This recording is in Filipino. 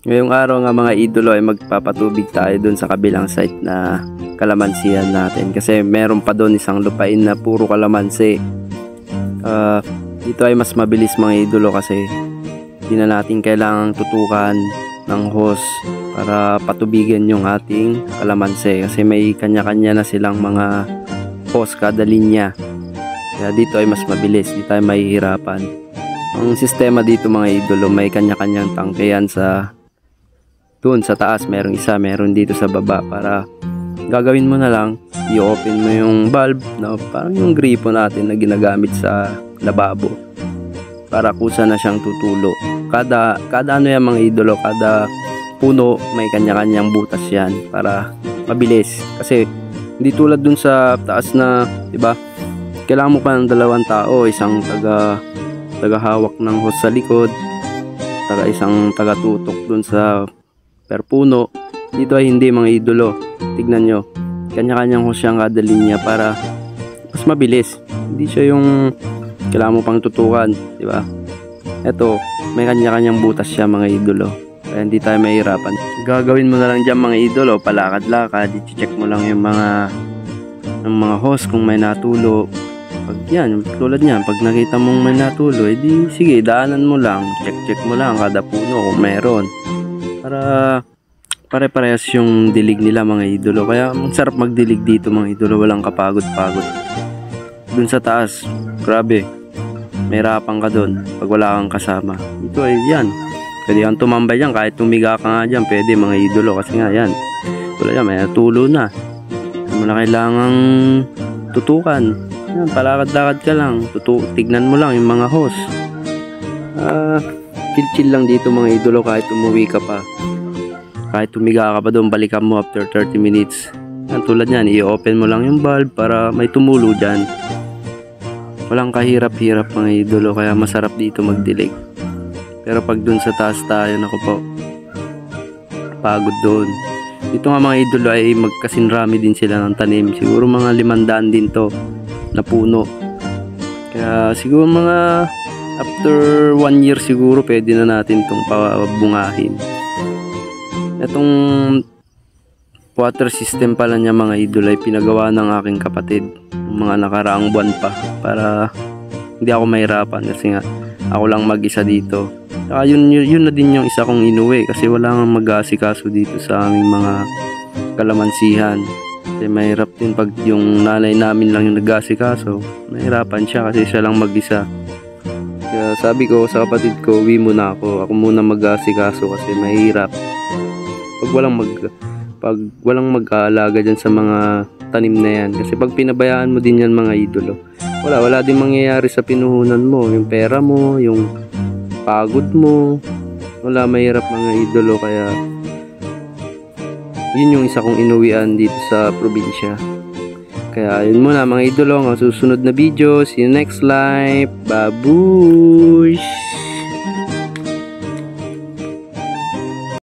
Ngayong araw nga mga idolo ay magpapatubig tayo dun sa kabilang site na kalamansihan natin. Kasi meron pa doon isang lupain na puro kalamansi. Dito ay mas mabilis mga idolo kasi hindi na natin kailangang tutukan ng hose para patubigan yung ating kalamansi. Kasi may kanya-kanya na silang mga hose kada linya. Kaya dito ay mas mabilis, di tayo mahihirapan. Ang sistema dito mga idolo, may kanya-kanyang tangke yan doon sa taas, merong isa, meron dito sa baba. Para gagawin mo na lang, i-open mo yung valve na parang yung gripo natin na ginagamit sa lababo para kusa na siyang tutulo. Kada ano yan mga idolo, kada puno may kanya-kanyang butas yan para mabilis. Kasi hindi tulad dun sa taas na, diba, kailangan mo pa ng dalawang tao, isang tagahawak ng hose sa likod, isang taga-tutok dun sa per puno. Dito ay hindi mga idolo, tignan nyo, kanya-kanyang hose siyang kada linya para mas mabilis. Hindi siya yung kailangan mo pang tutukan, di ba? Eto, may kanya-kanyang butas siya mga idolo, kaya hindi tayo mahirapan. Gagawin mo na lang dyan mga idolo, palakad-lakad, i-check mo lang yung mga hose kung may natulo. Pag yan, tulad niyan, pag nakita mong may natulo, edi sige, daanan mo lang, check mo lang kada puno kung meron, para pare-parehas yung dilig nila mga idolo. Kaya ang sarap magdilig dito mga idolo, walang kapagod-pagod. Dun sa taas, grabe, mahirapan ka dun pag wala kang kasama. Ito ay yan, pwede kang tumambay dyan, kahit tumiga ka nga dyan, pwede mga idolo. Kasi nga yan, tulad yan, may natulo na, hindi mo na kailangang tutukan. Yan, palakad-lakad ka lang, tignan mo lang yung mga hose. Chill lang dito mga idolo. Kahit umuwi ka pa, kahit tumiga ka pa doon, balikan mo after 30 minutes. Yan, tulad yan, i-open mo lang yung valve para may tumulo dyan. Walang kahirap-hirap mga idolo, kaya masarap dito magdilig. Pero pag doon sa taas tayo, naku po, pagod doon. Dito nga mga idolo ay magkasinrami din sila ng tanim. Siguro mga 500 din to na puno. Kaya siguro mga after 1 year siguro pwede na natin itong pabungahin. Itong water system pala niya mga idol ay pinagawa ng aking kapatid mga nakaraang buwan pa, para hindi ako mahirapan kasi nga ako lang mag-isa dito. Saka yun na din yung isa kong inuwi kasi wala nang mag-aasikaso dito sa aming mga kalamansihan. Kasi mahirap din pag yung nanay namin lang yung nag-aasikaso, mahirapan siya kasi siya lang mag-isa. Kaya sabi ko sa kapatid ko, uwi muna ako muna mag-aasikaso kasi mahirap pag walang mag-aalaga dyan sa mga tanim na yan. Kasi pag pinabayaan mo din yan mga idolo, wala din mangyayari sa pinuhunan mo, yung pera mo, yung pagod mo, wala, mahirap mga idolo. Kaya yun yung isa kong inuwian dito sa probinsya. Kaya yun muna mga idolo, ang susunod na video, see you next live, babush!